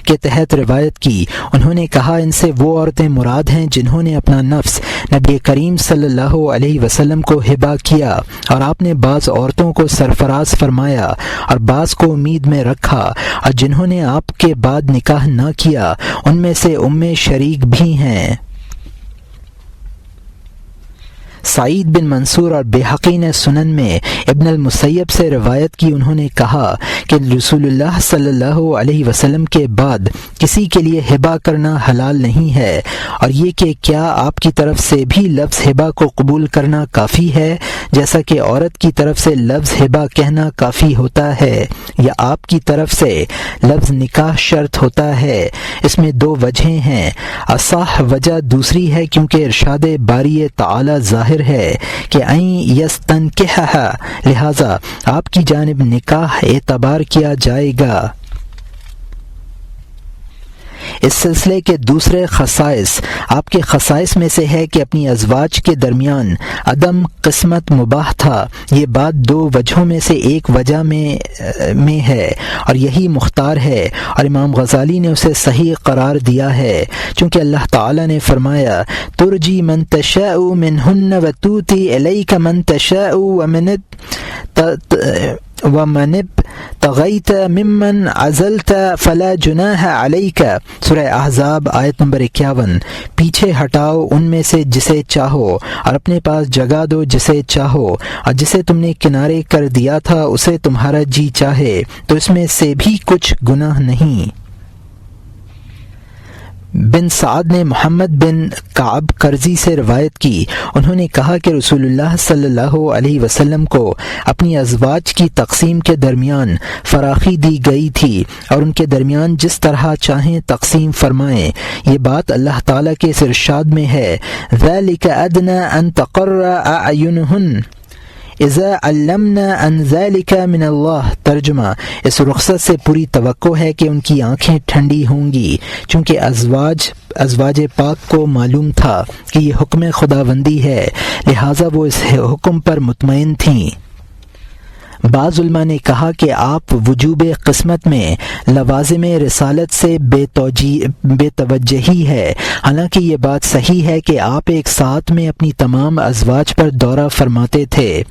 کے تحت روایت کی۔ انہوں نے کہا ان سے وہ عورتیں مراد ہیں جنہوں نے اپنا نفس نبی کریم صلی اللہ علیہ وسلم کو ہبہ کیا، اور آپ نے بعض عورتوں کو سرفراز فرمایا اور بعض کو امید میں رکھا، اور جنہوں نے آپ کے بعد نکاح نہ کیا ان میں سے ام شریک بھی ہیں۔ سعید بن منصور اور بحقی نے سنن میں ابن المسیب سے روایت کی۔ انہوں نے کہا کہ رسول اللہ صلی اللہ علیہ وسلم کے بعد کسی کے لیے ہبہ کرنا حلال نہیں ہے، اور یہ کہ کیا آپ کی طرف سے بھی لفظ ہبہ کو قبول کرنا کافی ہے، جیسا کہ عورت کی طرف سے لفظ ہبہ کہنا کافی ہوتا ہے، یا آپ کی طرف سے لفظ نکاح شرط ہوتا ہے؟ اس میں دو وجہیں ہیں۔ اصح وجہ دوسری ہے کیونکہ ارشاد باری تعالی ظاہر ہے کہ این یستنکحھا، لہذا آپ کی جانب نکاح اعتبار کیا جائے گا۔ اس سلسلے کے دوسرے خصائص آپ کے خصائص میں سے ہے کہ اپنی ازواج کے درمیان عدم قسمت مباح تھا۔ یہ بات دو وجہوں میں سے ایک وجہ میں ہے، اور یہی مختار ہے، اور امام غزالی نے اسے صحیح قرار دیا ہے، چونکہ اللہ تعالی نے فرمایا ترجی من تشاء منہن وتؤتی الیک من تشاء ومن ابتغیت ممن عزلت فلا جناح علیک، سورہ احزاب آیت نمبر 51۔ پیچھے ہٹاؤ ان میں سے جسے چاہو، اور اپنے پاس جگہ دو جسے چاہو، اور جسے تم نے کنارے کر دیا تھا اسے تمہارا جی چاہے، تو اس میں سے بھی کچھ گناہ نہیں۔ بن سعد نے محمد بن کعب کرزی سے روایت کی۔ انہوں نے کہا کہ رسول اللہ صلی اللہ علیہ وسلم کو اپنی ازواج کی تقسیم کے درمیان فراخی دی گئی تھی، اور ان کے درمیان جس طرح چاہیں تقسیم فرمائیں۔ یہ بات اللہ تعالیٰ کے اس ارشاد میں ہے ذَلِكَ أَدْنَىٰ أَن تَقَرَّ أَعْيُنُهُنَّ اذا علمنا ان ذلك من اللہ۔ ترجمہ، اس رخصت سے پوری توقع ہے کہ ان کی آنکھیں ٹھنڈی ہوں گی، چونکہ ازواج پاک کو معلوم تھا کہ یہ حکم خداوندی ہے، لہٰذا وہ اس حکم پر مطمئن تھیں۔ بعض علماء نے کہا کہ آپ وجوب قسمت میں لوازم رسالت سے بے توجہی ہے، حالانکہ یہ بات صحیح ہے کہ آپ ایک ساتھ میں اپنی تمام ازواج پر دورہ فرماتے تھے،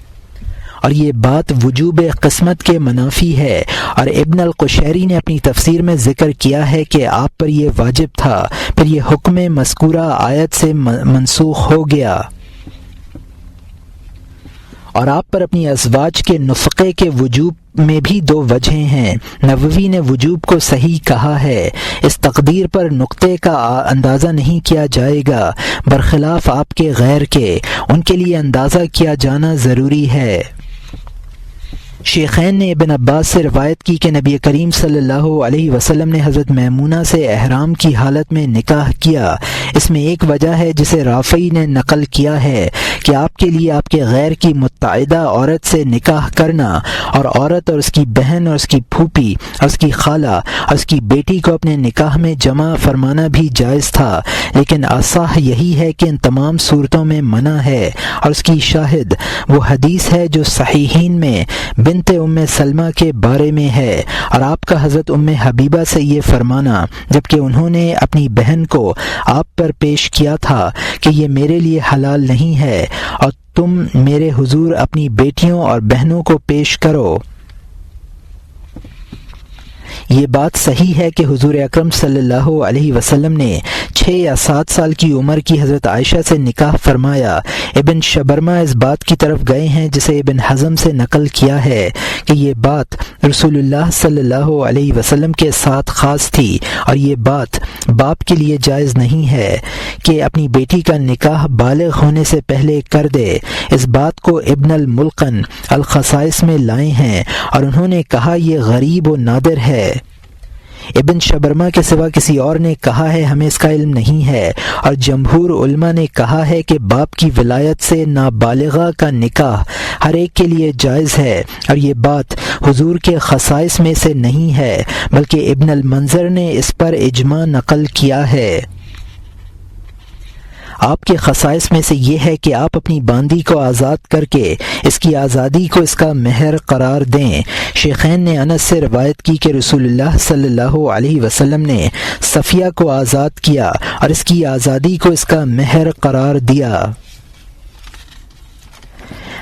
اور یہ بات وجوب قسمت کے منافی ہے، اور ابن القشیری نے اپنی تفسیر میں ذکر کیا ہے کہ آپ پر یہ واجب تھا، پھر یہ حکم مذکورہ آیت سے منسوخ ہو گیا۔ اور آپ پر اپنی ازواج کے نفقے کے وجوب میں بھی دو وجہیں ہیں۔ نووی نے وجوب کو صحیح کہا ہے، اس تقدیر پر نقطے کا اندازہ نہیں کیا جائے گا، برخلاف آپ کے غیر کے، ان کے لیے اندازہ کیا جانا ضروری ہے۔ شیخین نے ابن عباس سے روایت کی کہ نبی کریم صلی اللہ علیہ وسلم نے حضرت میمونہ سے احرام کی حالت میں نکاح کیا۔ اس میں ایک وجہ ہے جسے رافعی نے نقل کیا ہے کہ آپ کے لیے آپ کے غیر کی متعدہ عورت سے نکاح کرنا، اور عورت اور اس کی بہن اور اس کی پھوپھی اور اس کی خالہ اور اس کی بیٹی کو اپنے نکاح میں جمع فرمانا بھی جائز تھا، لیکن اصح یہی ہے کہ ان تمام صورتوں میں منع ہے، اور اس کی شاہد وہ حدیث ہے جو صحیحین میں بنت ام سلمہ کے بارے میں ہے، اور آپ کا حضرت ام حبیبہ سے یہ فرمانا جبکہ انہوں نے اپنی بہن کو آپ پر پیش کیا تھا کہ یہ میرے لیے حلال نہیں ہے، اور تم میرے حضور اپنی بیٹیوں اور بہنوں کو پیش کرو۔ یہ بات صحیح ہے کہ حضور اکرم صلی اللہ علیہ وسلم نے 6 یا 7 سال کی عمر کی حضرت عائشہ سے نکاح فرمایا۔ ابن شبرمہ اس بات کی طرف گئے ہیں جسے ابن حزم سے نقل کیا ہے کہ یہ بات رسول اللہ صلی اللہ علیہ وسلم کے ساتھ خاص تھی، اور یہ بات باپ کے لیے جائز نہیں ہے کہ اپنی بیٹی کا نکاح بالغ ہونے سے پہلے کر دے۔ اس بات کو ابن الملقن الخصائص میں لائے ہیں، اور انہوں نے کہا یہ غریب و نادر ہے۔ ابن شبرما کے سوا کسی اور نے کہا ہے ہمیں اس کا علم نہیں ہے، اور جمہور علماء نے کہا ہے کہ باپ کی ولایت سے نابالغہ کا نکاح ہر ایک کے لیے جائز ہے، اور یہ بات حضور کے خصائص میں سے نہیں ہے بلکہ ابن المنذر نے اس پر اجماع نقل کیا ہے۔ آپ کے خصائص میں سے یہ ہے کہ آپ اپنی باندی کو آزاد کر کے اس کی آزادی کو اس کا مہر قرار دیں۔ شیخین نے انس سے روایت کی کہ رسول اللہ صلی اللہ علیہ وسلم نے صفیہ کو آزاد کیا اور اس کی آزادی کو اس کا مہر قرار دیا۔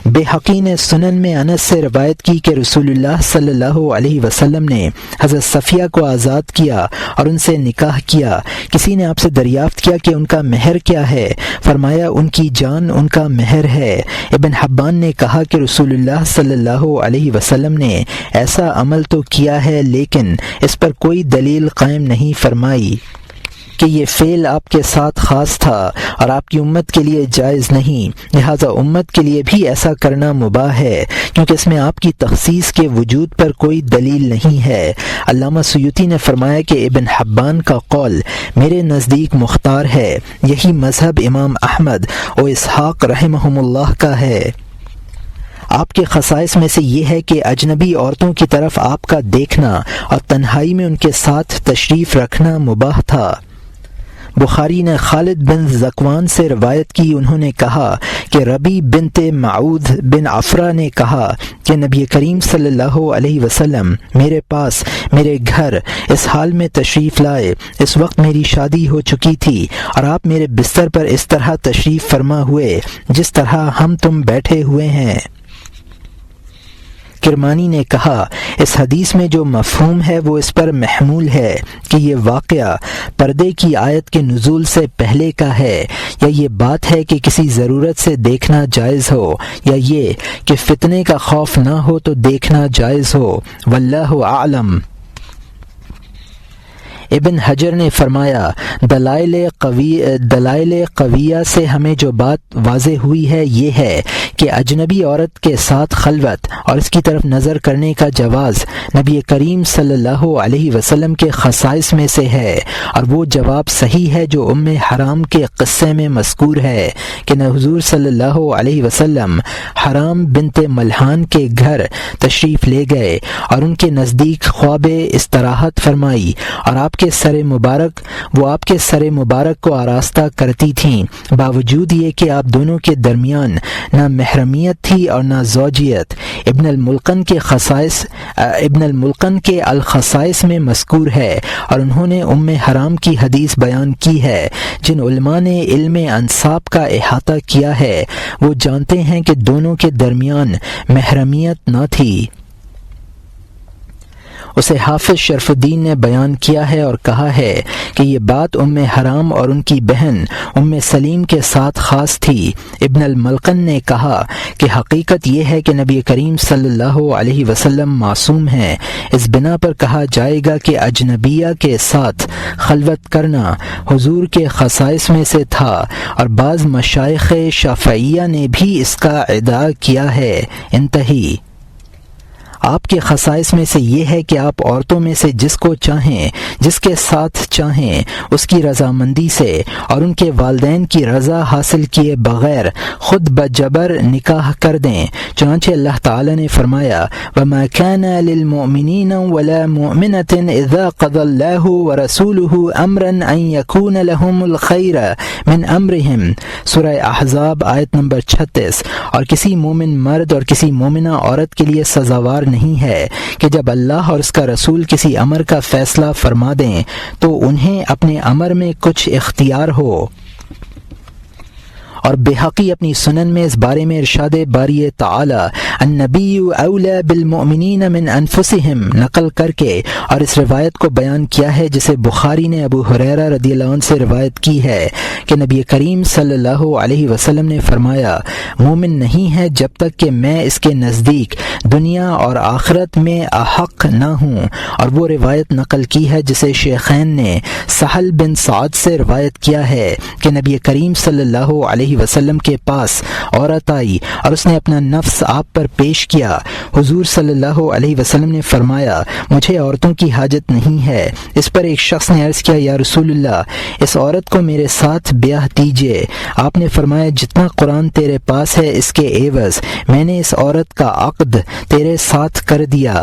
بحقی نے سنن میں انس سے روایت کی کہ رسول اللہ صلی اللہ علیہ وسلم نے حضرت صفیہ کو آزاد کیا اور ان سے نکاح کیا۔ کسی نے آپ سے دریافت کیا کہ ان کا مہر کیا ہے؟ فرمایا ان کی جان ان کا مہر ہے۔ ابن حبان نے کہا کہ رسول اللہ صلی اللہ علیہ وسلم نے ایسا عمل تو کیا ہے لیکن اس پر کوئی دلیل قائم نہیں فرمائی کہ یہ فعل آپ کے ساتھ خاص تھا اور آپ کی امت کے لیے جائز نہیں، لہذا امت کے لیے بھی ایسا کرنا مباح ہے کیونکہ اس میں آپ کی تخصیص کے وجود پر کوئی دلیل نہیں ہے۔ علامہ سیوطی نے فرمایا کہ ابن حبان کا قول میرے نزدیک مختار ہے، یہی مذہب امام احمد و اسحاق رحمہم اللہ کا ہے۔ آپ کے خصائص میں سے یہ ہے کہ اجنبی عورتوں کی طرف آپ کا دیکھنا اور تنہائی میں ان کے ساتھ تشریف رکھنا مباح تھا۔ بخاری نے خالد بن ذکوان سے روایت کی، انہوں نے کہا کہ ربی بنت معود بن عفرہ نے کہا کہ نبی کریم صلی اللہ علیہ وسلم میرے پاس میرے گھر اس حال میں تشریف لائے، اس وقت میری شادی ہو چکی تھی اور آپ میرے بستر پر اس طرح تشریف فرما ہوئے جس طرح ہم تم بیٹھے ہوئے ہیں۔ کرمانی نے کہا اس حدیث میں جو مفہوم ہے وہ اس پر محمول ہے کہ یہ واقعہ پردے کی آیت کے نزول سے پہلے کا ہے، یا یہ بات ہے کہ کسی ضرورت سے دیکھنا جائز ہو، یا یہ کہ فتنے کا خوف نہ ہو تو دیکھنا جائز ہو، واللہ اعلم۔ ابن حجر نے فرمایا دلائل قویہ سے ہمیں جو بات واضح ہوئی ہے یہ ہے کہ اجنبی عورت کے ساتھ خلوت اور اس کی طرف نظر کرنے کا جواز نبی کریم صلی اللہ علیہ وسلم کے خصائص میں سے ہے، اور وہ جواب صحیح ہے جو ام حرام کے قصے میں مذکور ہے کہ نہ حضور صلی اللہ علیہ وسلم حرام بنت ملحان کے گھر تشریف لے گئے اور ان کے نزدیک خواب استراحت فرمائی، اور آپ کے سر مبارک کو آراستہ کرتی تھیں، باوجود یہ کہ آپ دونوں کے درمیان نہ محرمیت تھی اور نہ زوجیت۔ ابن الملقن کے الخصائص میں مذکور ہے، اور انہوں نے ام حرام کی حدیث بیان کی ہے۔ جن علماء نے علم انساب کا احاطہ کیا ہے وہ جانتے ہیں کہ دونوں کے درمیان محرمیت نہ تھی۔ اسے حافظ شرف الدین نے بیان کیا ہے اور کہا ہے کہ یہ بات ام حرام اور ان کی بہن ام سلیم کے ساتھ خاص تھی۔ ابن الملقن نے کہا کہ حقیقت یہ ہے کہ نبی کریم صلی اللہ علیہ وسلم معصوم ہیں، اس بنا پر کہا جائے گا کہ اجنبیہ کے ساتھ خلوت کرنا حضور کے خصائص میں سے تھا، اور بعض مشائخ شافعیہ نے بھی اس کا ادعا کیا ہے۔ انتہی۔ آپ کے خصائص میں سے یہ ہے کہ آپ عورتوں میں سے جس کو چاہیں، جس کے ساتھ چاہیں، اس کی رضامندی سے اور ان کے والدین کی رضا حاصل کیے بغیر خود بجبر نکاح کر دیں۔ چنانچہ اللہ تعالی نے فرمایا وَمَا كَانَ لِلْمُؤْمِنِينَ وَلَا مُؤْمِنَةٍ إِذَا قَضَى اللَّهُ وَرَسُولُهُ أَمْرًا أَن يَكُونَ لَهُمُ الْخَيْرُ مِنْ أَمْرِهِمْ، سورہ احزاب آیت نمبر 36۔ اور کسی مومن مرد اور کسی مومنہ عورت کے لیے سزاوار نہیں ہے کہ جب اللہ اور اس کا رسول کسی امر کا فیصلہ فرما دیں تو انہیں اپنے امر میں کچھ اختیار ہو۔ اور بحقی اپنی سنن میں اس بارے میں ارشاد باری تعالی النبی اولی بالمؤمنین من انفسہم نقل کر کے اور اس روایت کو بیان کیا ہے جسے بخاری نے ابو ہریرہ رضی اللہ عنہ سے روایت کی ہے کہ نبی کریم صلی اللہ علیہ وسلم نے فرمایا مومن نہیں ہے جب تک کہ میں اس کے نزدیک دنیا اور آخرت میں احق نہ ہوں۔ اور وہ روایت نقل کی ہے جسے شیخین نے سہل بن سعد سے روایت کیا ہے کہ نبی کریم صلی اللہ علیہ وسلم کے پاس عورت آئی اور اس نے اپنا نفس آپ پر پیش کیا۔ حضور صلی اللہ علیہ وسلم نے فرمایا مجھے عورتوں کی حاجت نہیں ہے۔ اس پر ایک شخص نے عرض کیا یا رسول اللہ اس عورت کو میرے ساتھ بیاہ دیجیے۔ آپ نے فرمایا جتنا قرآن تیرے پاس ہے اس کے عوض میں نے اس عورت کا عقد تیرے ساتھ کر دیا۔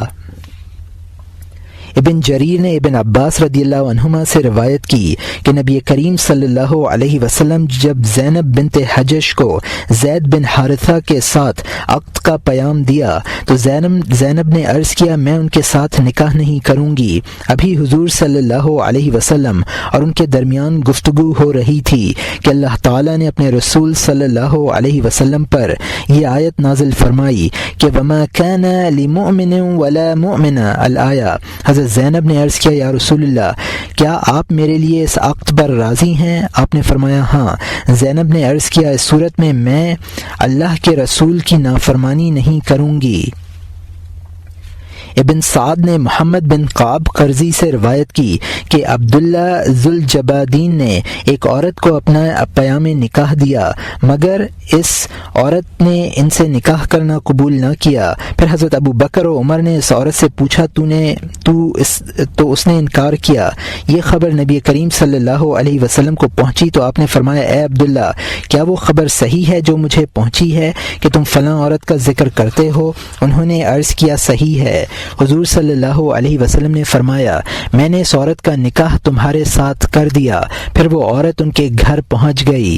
ابن جریر نے ابن عباس رضی اللہ عنہما سے روایت کی کہ نبی کریم صلی اللہ علیہ وسلم جب زینب بنت حجش کو زید بن حارثہ کے ساتھ عقد کا پیام دیا تو زینب نے عرض کیا میں ان کے ساتھ نکاح نہیں کروں گی۔ ابھی حضور صلی اللہ علیہ وسلم اور ان کے درمیان گفتگو ہو رہی تھی کہ اللہ تعالیٰ نے اپنے رسول صلی اللہ علیہ وسلم پر یہ آیت نازل فرمائی کہ وما كان لمؤمن ولا مؤمنہ الآیہ۔ حضرت زینب نے عرض کیا یا رسول اللہ کیا آپ میرے لیے اس عقد پر راضی ہیں؟ آپ نے فرمایا ہاں۔ زینب نے عرض کیا اس صورت میں اللہ کے رسول کی نافرمانی نہیں کروں گی۔ ابن سعد نے محمد بن قعب قرظی سے روایت کی کہ عبداللہ ذوالجبادین نے ایک عورت کو اپنا پیام نکاح دیا مگر اس عورت نے ان سے نکاح کرنا قبول نہ کیا۔ پھر حضرت ابو بکر و عمر نے اس عورت سے پوچھا تو اس نے انکار کیا۔ یہ خبر نبی کریم صلی اللہ علیہ وسلم کو پہنچی تو آپ نے فرمایا اے عبداللہ کیا وہ خبر صحیح ہے جو مجھے پہنچی ہے کہ تم فلاں عورت کا ذکر کرتے ہو؟ انہوں نے عرض کیا صحیح ہے۔ حضور صلی اللہ علیہ وسلم نے فرمایا میں نے اس عورت کا نکاح تمہارے ساتھ کر دیا۔ پھر وہ عورت ان کے گھر پہنچ گئی۔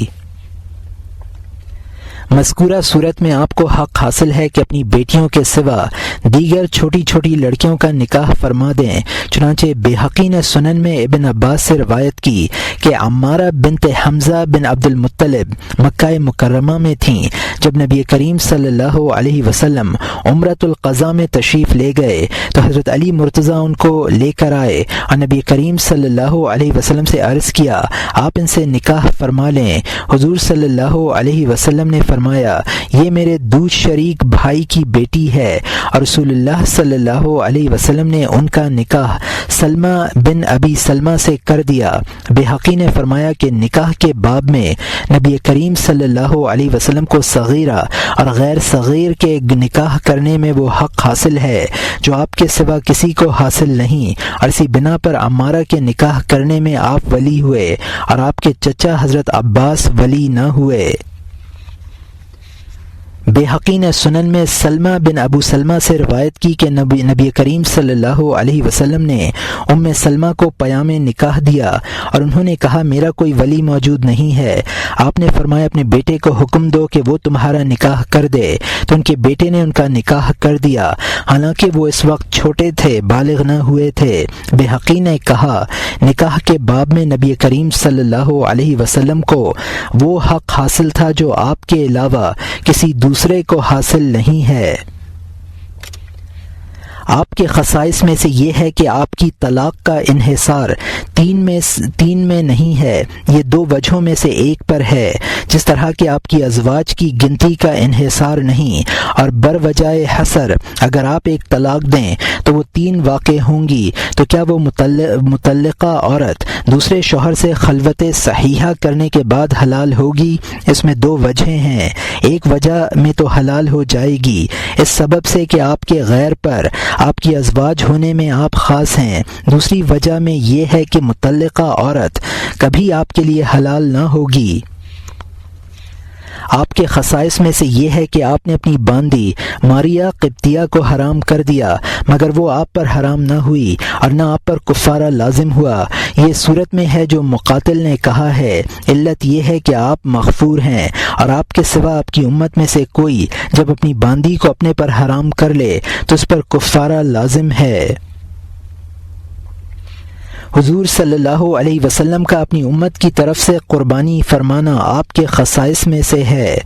مذکورہ صورت میں آپ کو حق حاصل ہے کہ اپنی بیٹیوں کے سوا دیگر چھوٹی چھوٹی لڑکیوں کا نکاح فرما دیں۔ چنانچہ بیہقی نے سنن میں ابن عباس سے روایت کی کہ عمارہ بنت حمزہ بن عبد المطلب مکہ مکرمہ میں تھیں جب نبی کریم صلی اللہ علیہ وسلم عمرۃ القضاء میں تشریف لے گئے تو حضرت علی مرتضیٰ ان کو لے کر آئے اور نبی کریم صلی اللہ علیہ وسلم سے عرض کیا آپ ان سے نکاح فرما لیں۔ حضور صلی اللہ علیہ وسلم نے فرمایا یہ میرے دودھ شریک بھائی کی بیٹی ہے، اور رسول اللہ صلی اللہ علیہ وسلم نے ان کا نکاح سلمہ بن ابی سلمہ سے کر دیا۔ بیہقی نے فرمایا کہ نکاح کے باب میں نبی کریم صلی اللہ علیہ وسلم کو صغیرہ اور غیر صغیر کے نکاح کرنے میں وہ حق حاصل ہے جو آپ کے سوا کسی کو حاصل نہیں، اور اسی بنا پر عمارہ کے نکاح کرنے میں آپ ولی ہوئے اور آپ کے چچا حضرت عباس ولی نہ ہوئے۔ بیہقی نے سنن میں سلمہ بن ابو سلمہ سے روایت کی کہ نبی کریم صلی اللہ علیہ وسلم نے ام سلمہ کو پیام نکاح دیا اور انہوں نے کہا میرا کوئی ولی موجود نہیں ہے۔ آپ نے فرمایا اپنے بیٹے کو حکم دو کہ وہ تمہارا نکاح کر دے، تو ان کے بیٹے نے ان کا نکاح کر دیا، حالانکہ وہ اس وقت چھوٹے تھے، بالغ نہ ہوئے تھے۔ بیہقی نے کہا نکاح کے باب میں نبی کریم صلی اللہ علیہ وسلم کو وہ حق حاصل تھا جو آپ کے علاوہ کسی دوسرے کو حاصل نہیں ہے۔ آپ کے خصائص میں سے یہ ہے کہ آپ کی طلاق کا انحصار تین میں نہیں ہے، یہ دو وجہوں میں سے ایک پر ہے، جس طرح کہ آپ کی ازواج کی گنتی کا انحصار نہیں، اور بروجائے حصر اگر آپ ایک طلاق دیں تو وہ 3 واقع ہوں گی، تو کیا وہ مطلقہ عورت دوسرے شوہر سے خلوت صحیحہ کرنے کے بعد حلال ہوگی؟ اس میں 2 وجہیں ہیں۔ ایک وجہ میں تو حلال ہو جائے گی اس سبب سے کہ آپ کے غیر پر آپ کی ازواج ہونے میں آپ خاص ہیں، دوسری وجہ میں یہ ہے کہ مطلقہ عورت کبھی آپ کے لیے حلال نہ ہوگی۔ آپ کے خصائص میں سے یہ ہے کہ آپ نے اپنی باندی ماریہ قبطیہ کو حرام کر دیا مگر وہ آپ پر حرام نہ ہوئی اور نہ آپ پر کفارہ لازم ہوا۔ یہ صورت میں ہے جو مقاتل نے کہا ہے، علت یہ ہے کہ آپ مغفور ہیں اور آپ کے سوا آپ کی امت میں سے کوئی جب اپنی باندی کو اپنے پر حرام کر لے تو اس پر کفارہ لازم ہے۔ حضور صلی اللہ علیہ وسلم کا اپنی امت کی طرف سے قربانی فرمانا آپ کے خصائص میں سے ہے۔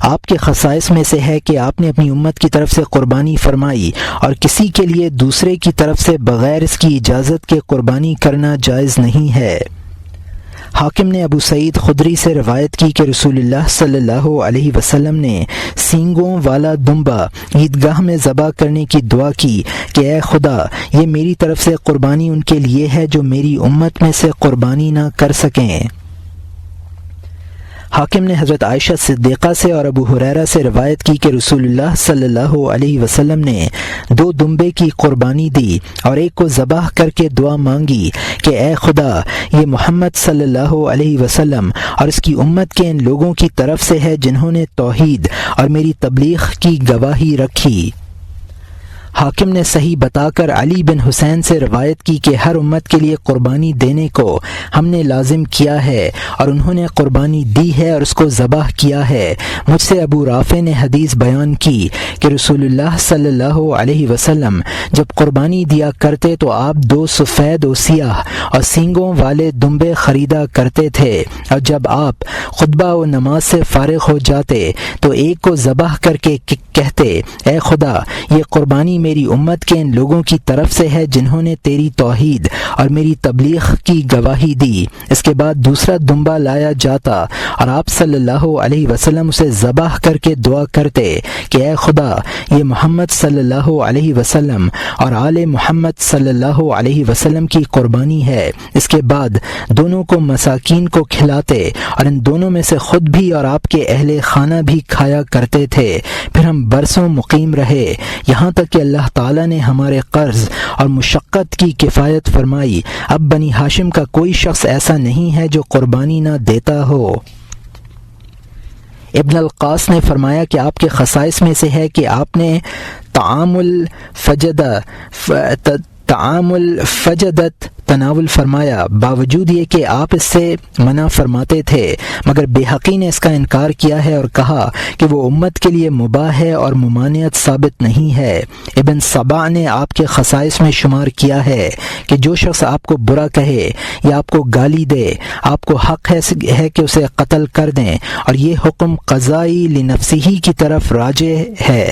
آپ کے خصائص میں سے ہے کہ آپ نے اپنی امت کی طرف سے قربانی فرمائی اور کسی کے لیے دوسرے کی طرف سے بغیر اس کی اجازت کے قربانی کرنا جائز نہیں ہے۔ حاکم نے ابو سعید خدری سے روایت کی کہ رسول اللہ صلی اللہ علیہ وسلم نے سینگوں والا دمبا عیدگاہ میں ذبح کرنے کی دعا کی کہ اے خدا، یہ میری طرف سے قربانی ان کے لیے ہے جو میری امت میں سے قربانی نہ کر سکیں۔ حاکم نے حضرت عائشہ صدیقہ سے اور ابو ہریرہ سے روایت کی کہ رسول اللہ صلی اللہ علیہ وسلم نے 2 دمبے کی قربانی دی اور ایک کو ذبح کر کے دعا مانگی کہ اے خدا، یہ محمد صلی اللہ علیہ وسلم اور اس کی امت کے ان لوگوں کی طرف سے ہے جنہوں نے توحید اور میری تبلیغ کی گواہی رکھی۔ حاکم نے صحیح بتا کر علی بن حسین سے روایت کی کہ ہر امت کے لیے قربانی دینے کو ہم نے لازم کیا ہے اور انہوں نے قربانی دی ہے اور اس کو ذبح کیا ہے۔ مجھ سے ابو رافع نے حدیث بیان کی کہ رسول اللہ صلی اللہ علیہ وسلم جب قربانی دیا کرتے تو آپ 2 سفید و سیاہ اور سینگوں والے دمبے خریدا کرتے تھے، اور جب آپ خطبہ و نماز سے فارغ ہو جاتے تو ایک کو ذبح کر کے کہتے اے خدا، یہ قربانی میری امت کے ان لوگوں کی طرف سے ہے جنہوں نے تیری توحید اور میری تبلیغ کی گواہی دی۔ اس کے بعد دوسرا دمبا لایا جاتا اور آپ صلی اللہ علیہ وسلم اسے ذبح کر کے دعا کرتے کہ اے خدا، یہ محمد صلی اللہ علیہ وسلم اور آل محمد صلی اللہ علیہ وسلم کی قربانی ہے۔ اس کے بعد دونوں کو مساکین کو کھلاتے اور ان دونوں میں سے خود بھی اور آپ کے اہل خانہ بھی کھایا کرتے تھے۔ پھر ہم برسوں مقیم رہے، یہاں تک کہ اللہ تعالیٰ نے ہمارے قرض اور مشقت کی کفایت فرمائی۔ اب بنی ہاشم کا کوئی شخص ایسا نہیں ہے جو قربانی نہ دیتا ہو۔ ابن القاص نے فرمایا کہ آپ کے خصائص میں سے ہے کہ آپ نے طعام الفجدت تناول فرمایا، باوجود یہ کہ آپ اس سے منع فرماتے تھے، مگر بیہقی نے اس کا انکار کیا ہے اور کہا کہ وہ امت کے لیے مباح ہے اور ممانعت ثابت نہیں ہے۔ ابن سبع نے آپ کے خصائص میں شمار کیا ہے کہ جو شخص آپ کو برا کہے یا آپ کو گالی دے، آپ کو حق ہے کہ اسے قتل کر دیں، اور یہ حکم قضائی لنفسہ کی طرف راجع ہے۔